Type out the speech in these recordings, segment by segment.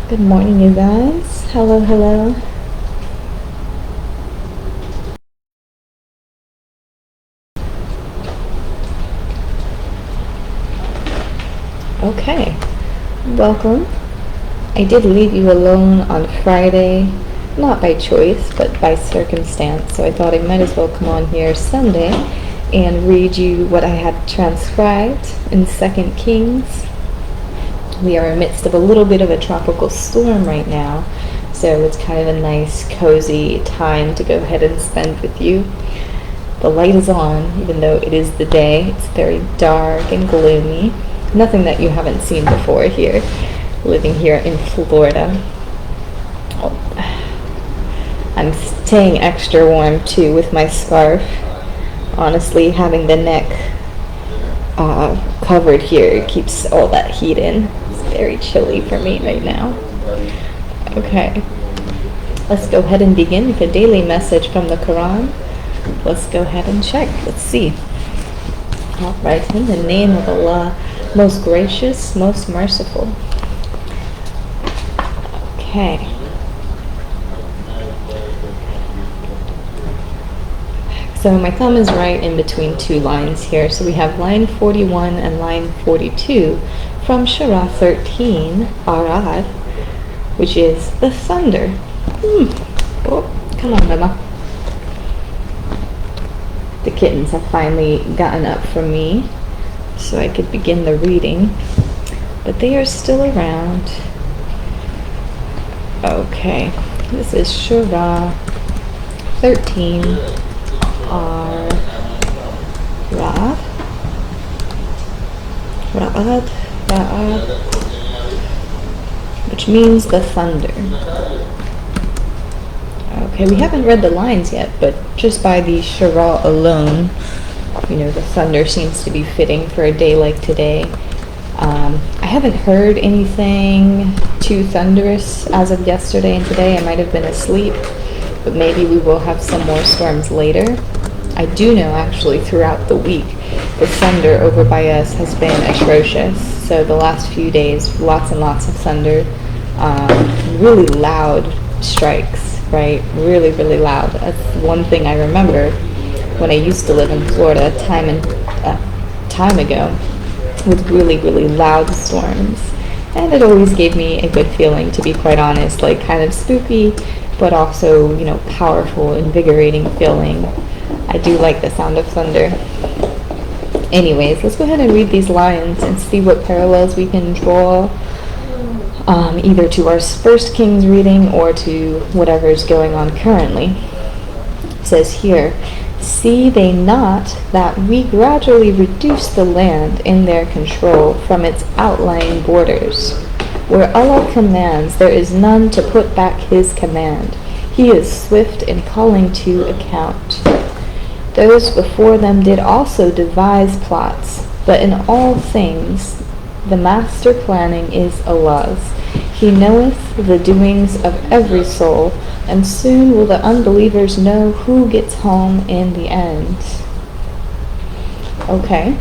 Good morning, you guys. Hello, hello. Okay, welcome. I did leave you alone on Friday, not by choice, but by circumstance, so I thought I might as well come on here Sunday and read you what I had transcribed in 2 Kings. We are amidst of a little bit of a tropical storm right now, so it's kind of a nice, cozy time to go ahead and spend with you. The light is on, even though it is the day. It's very dark and gloomy. Nothing that you haven't seen before here, living here in Florida. I'm staying extra warm too with my scarf. Honestly, having the neck covered here keeps all that heat in. It's very chilly for me right now. Okay, let's go ahead and begin with a daily message from the Qur'an. Let's go ahead and check. Let's see. All right, in the name of Allah, most gracious, most merciful. Okay. So my thumb is right in between two lines here. So we have line 41 and line 42 from Surah 13, Arad, which is the thunder. Oh, come on, Mama. The kittens have finally gotten up from me so I could begin the reading, but they are still around. Okay, this is Surah 13, Ra'ad, which means the thunder. Okay, we haven't read the lines yet, but just by the Surah alone, the thunder seems to be fitting for a day like today. I haven't heard anything too thunderous as of yesterday and today. I might have been asleep, but maybe we will have some more storms later. I do know actually throughout the week, the thunder over by us has been atrocious. So the last few days, lots and lots of thunder, really loud strikes, right? Really, really loud. That's one thing I remember when I used to live in Florida time ago, with really, really loud storms. And it always gave me a good feeling, to be quite honest, like kind of spooky, but also, powerful, invigorating feeling. I do like the sound of thunder. Anyways, let's go ahead and read these lines and see what parallels we can draw, either to our 1 Kings reading or to whatever is going on currently. It says here, "See they not that we gradually reduce the land in their control from its outlying borders? Where Allah commands, there is none to put back His command. He is swift in calling to account. Those before them did also devise plots, but in all things the master planning is Allah's. He knoweth the doings of every soul, and soon will the unbelievers know who gets home in the end." Okay.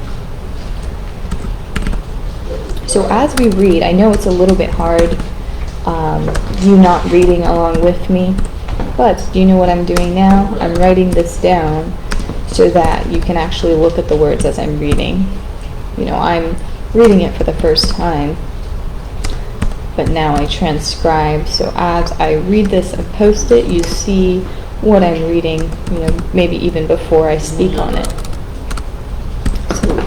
So as we read, I know it's a little bit hard, you not reading along with me, but do you know what I'm doing now? I'm writing this down so that you can actually look at the words as I'm reading. I'm reading it for the first time, but now I transcribe, so as I read this and post it, you see what I'm reading, maybe even before I speak on it. So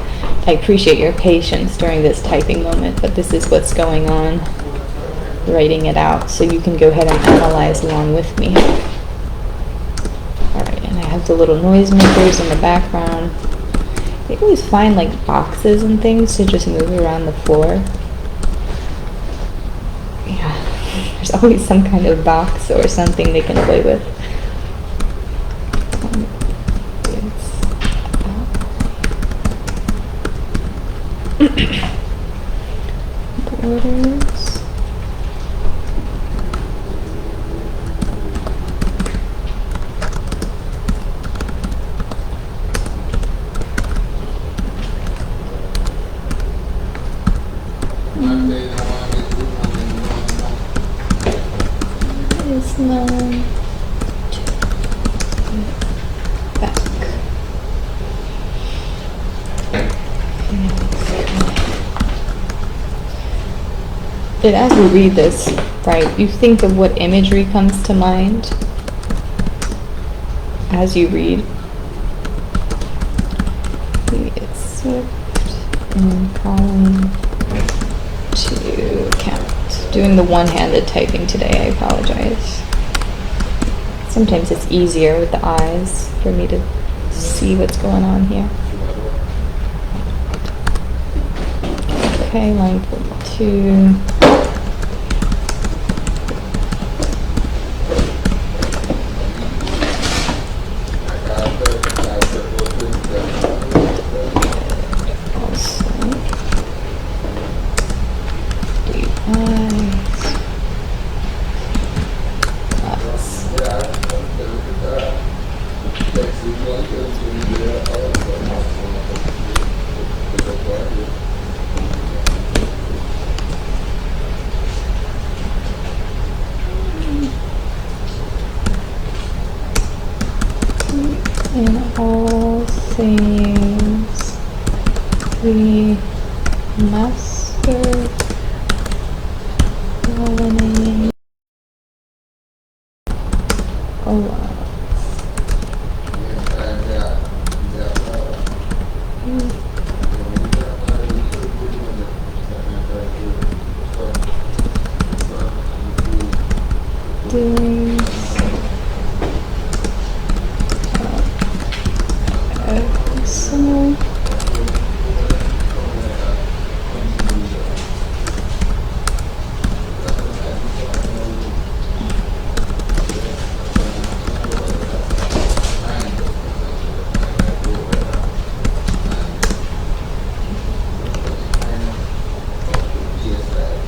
I appreciate your patience during this typing moment, but this is what's going on, writing it out, so you can go ahead and analyze along with me. Alright, and I have the little noisemakers in the background. They always find boxes and things to just move around the floor. Yeah, there's always some kind of box or something they can play with. Borders. smell back. And as we read this, right, you think of what imagery comes to mind as you read. He is swift and calling to account. Doing the one-handed typing today, I apologize. Sometimes it's easier with the eyes for me to see what's going on here. Okay, line 42. In all things, the master governing Allah. Doing so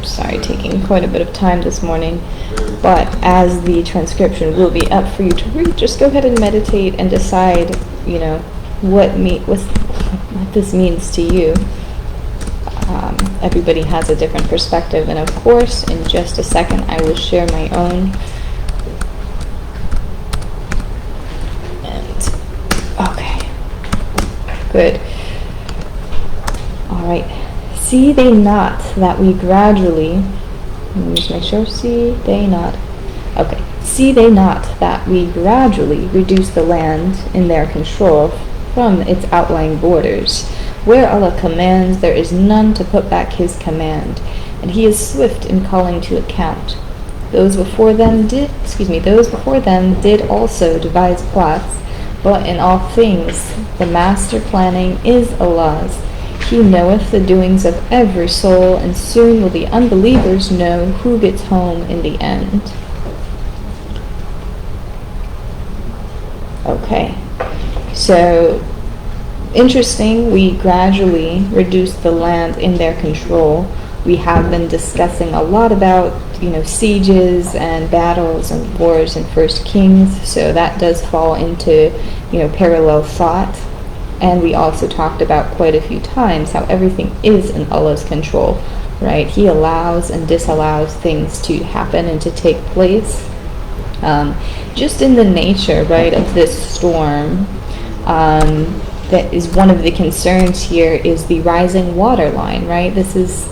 sorry, taking quite a bit of time this morning, but as the transcription will be up for you to read, just go ahead and meditate and decide, you know, what this means to you. Everybody has a different perspective, and of course, in just a second, I will share my own. And okay, good. All right. See they not that we gradually, let me just make sure, see they not, okay, see they not that we gradually reduce the land in their control from its outlying borders. Where Allah commands, there is none to put back His command, and He is swift in calling to account. Those before them did also devise plots, but in all things the master planning is Allah's. He knoweth the doings of every soul, and soon will the unbelievers know who gets home in the end. Okay, so interesting, we gradually reduce the land in their control. We have been discussing a lot about, sieges and battles and wars in 1 Kings, so that does fall into, parallel thought. And we also talked about quite a few times how everything is in Allah's control, right? He allows and disallows things to happen and to take place. Just in the nature, right, of this storm, that is one of the concerns here is the rising water line, right? This is,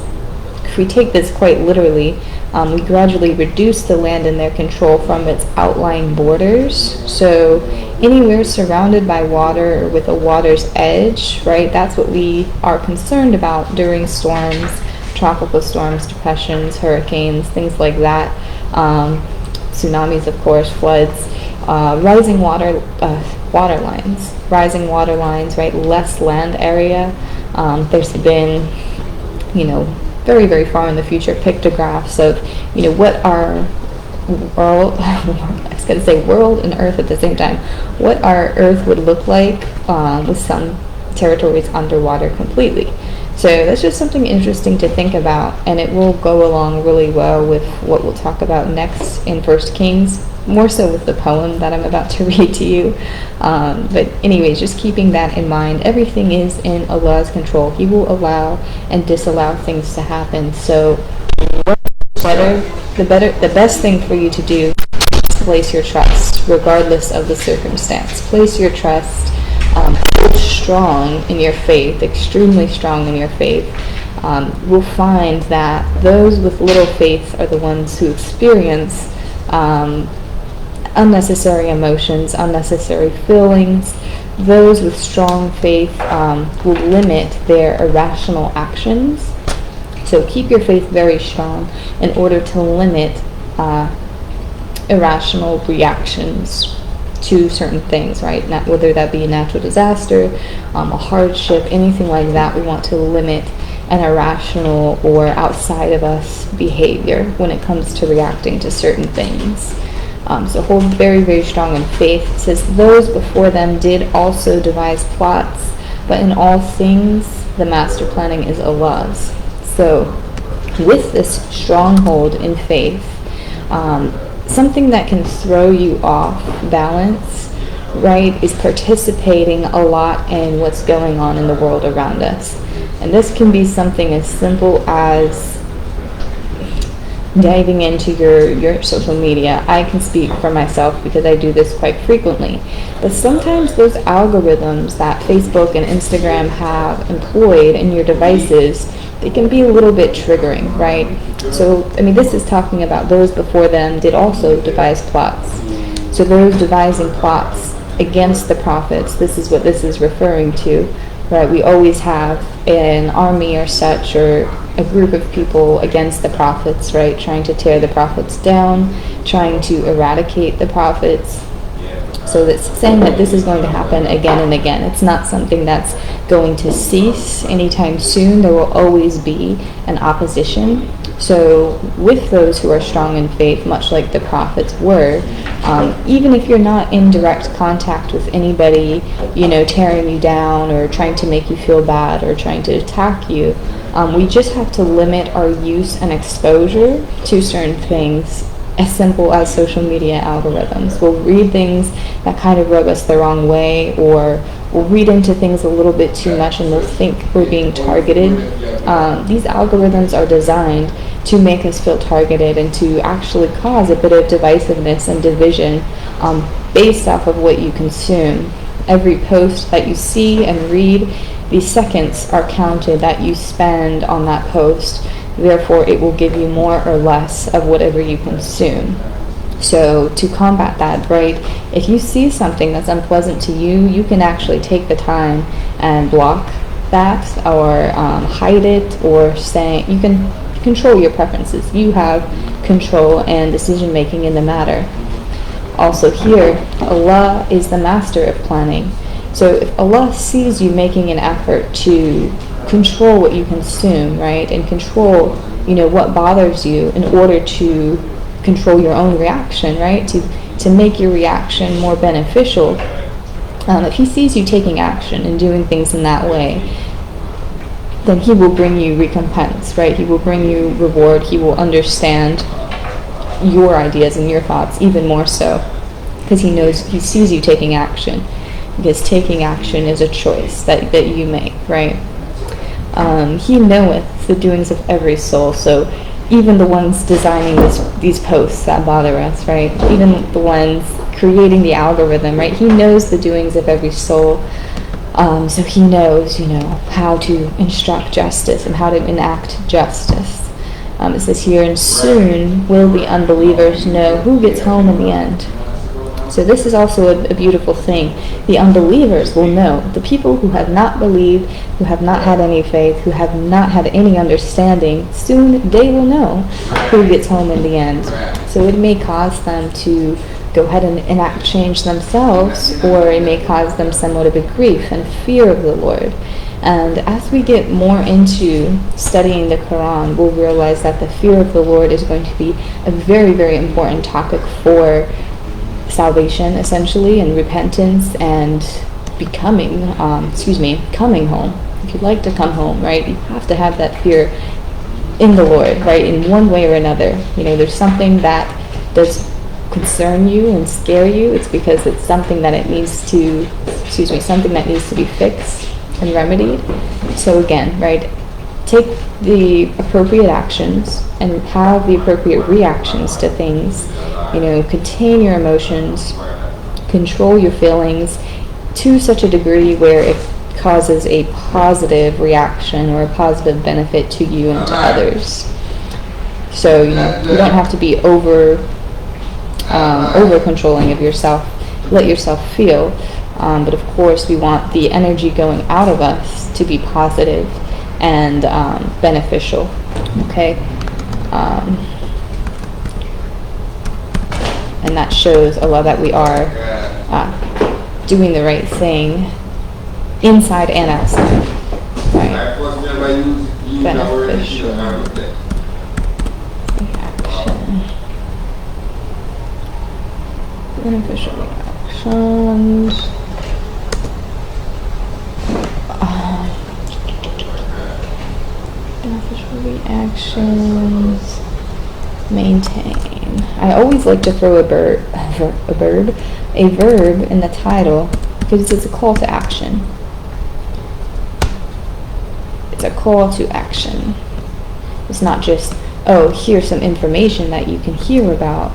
if we take this quite literally, we gradually reduce the land in their control from its outlying borders. So anywhere surrounded by water or with a water's edge, right, that's what we are concerned about during storms, tropical storms, depressions, hurricanes, things like that, tsunamis, of course, floods, rising water lines, right, less land area. There's been, very, very far in the future, pictographs of, what our world, I was going to say world and earth at the same time, what our earth would look like with some territories underwater completely. So that's just something interesting to think about, and it will go along really well with what we'll talk about next in 1 Kings, more so with the poem that I'm about to read to you. But anyways, just keeping that in mind, everything is in Allah's control. He will allow and disallow things to happen. So the best thing for you to do is place your trust regardless of the circumstance. Place your trust, hold strong in your faith, extremely strong in your faith. We'll find that those with little faith are the ones who experience unnecessary emotions, unnecessary feelings. Those with strong faith will limit their irrational actions. So keep your faith very strong in order to limit irrational reactions to certain things, right? Whether that be a natural disaster, a hardship, anything like that. We want to limit an irrational or outside of us behavior when it comes to reacting to certain things. So hold very, very strong in faith. It says, those before them did also devise plots, but in all things the master planning is Allah's. So with this stronghold in faith, something that can throw you off balance, right, is participating a lot in what's going on in the world around us. And this can be something as simple as diving into your social media. I can speak for myself because I do this quite frequently. But sometimes those algorithms that Facebook and Instagram have employed in your devices, they can be a little bit triggering, right? So, I mean, this is talking about those before them did also devise plots. So those devising plots against the prophets, this is what this is referring to, right? We always have an army or such, or a group of people against the prophets, right? Trying to tear the prophets down, trying to eradicate the prophets. So it's saying that this is going to happen again and again. It's not something that's going to cease anytime soon. There will always be an opposition. So with those who are strong in faith, much like the prophets were, even if you're not in direct contact with anybody, tearing you down or trying to make you feel bad or trying to attack you, we just have to limit our use and exposure to certain things, as simple as social media algorithms. We'll read things that kind of rub us the wrong way, or we'll read into things a little bit too much and we'll think we're being targeted. These algorithms are designed to make us feel targeted and to actually cause a bit of divisiveness and division based off of what you consume. Every post that you see and read, these seconds are counted that you spend on that post. Therefore, it will give you more or less of whatever you consume. So to combat that, right, if you see something that's unpleasant to you, you can actually take the time and block that, or hide it, or say, you can control your preferences. You have control and decision making in the matter. Also here, Allah is the master of planning. So if Allah sees you making an effort to control what you consume, right, and control, what bothers you in order to control your own reaction, right, to make your reaction more beneficial, if He sees you taking action and doing things in that way, then He will bring you recompense, right? He will bring you reward. He will understand your ideas and your thoughts even more so, because He sees you taking action, because taking action is a choice that you make, right? He knoweth the doings of every soul. So even the ones designing these posts that bother us, right? Even the ones creating the algorithm, right? He knows the doings of every soul. So He knows, how to instruct justice and how to enact justice. It says here, and soon will the unbelievers know who gets home in the end. So this is also a beautiful thing. The unbelievers will know. The people who have not believed, who have not had any faith, who have not had any understanding, soon they will know who gets home in the end. So it may cause them to go ahead and enact change themselves, or it may cause them somewhat of a grief and fear of the Lord. And as we get more into studying the Qur'an, we'll realize that the fear of the Lord is going to be a very, very important topic for salvation, essentially, and repentance, and coming home. If you'd like to come home, right, you have to have that fear in the Lord, right, in one way or another. There's something that does concern you and scare you. It's because it's something that something that needs to be fixed and remedied. So again, right, take the appropriate actions and have the appropriate reactions to things. Contain your emotions, control your feelings to such a degree where it causes a positive reaction or a positive benefit to you and to others. So, you don't have to be over controlling of yourself. Let yourself feel. But of course, we want the energy going out of us to be positive and beneficial. Okay? And that shows Allah that we are doing the right thing inside and outside. Right? Beneficial reaction. Beneficial reactions. Beneficial reactions. Maintain. I always like to throw a verb in the title because it's a call to action. It's a call to action. It's not just, here's some information that you can hear about.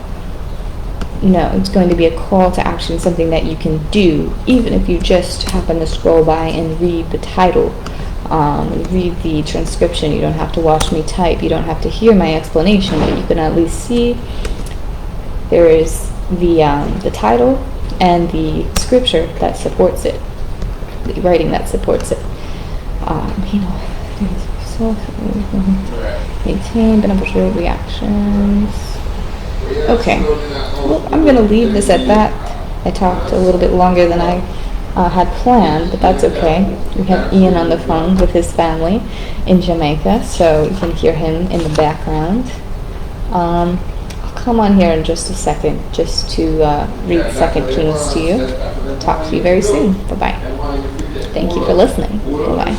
No, it's going to be a call to action, something that you can do, even if you just happen to scroll by and read the title, read the transcription. You don't have to watch me type. You don't have to hear my explanation, but you can at least see there is the title and the scripture that supports it, the writing that supports it. Maintain beneficial reactions. Okay, well, I'm going to leave this at that. I talked a little bit longer than I had planned, but that's okay. We have Ian on the phone with his family in Jamaica, so you can hear him in the background. I'll come on here in just a second just to read 2 Kings to you. Talk to you very soon. Bye-bye. Thank you for listening. Bye-bye.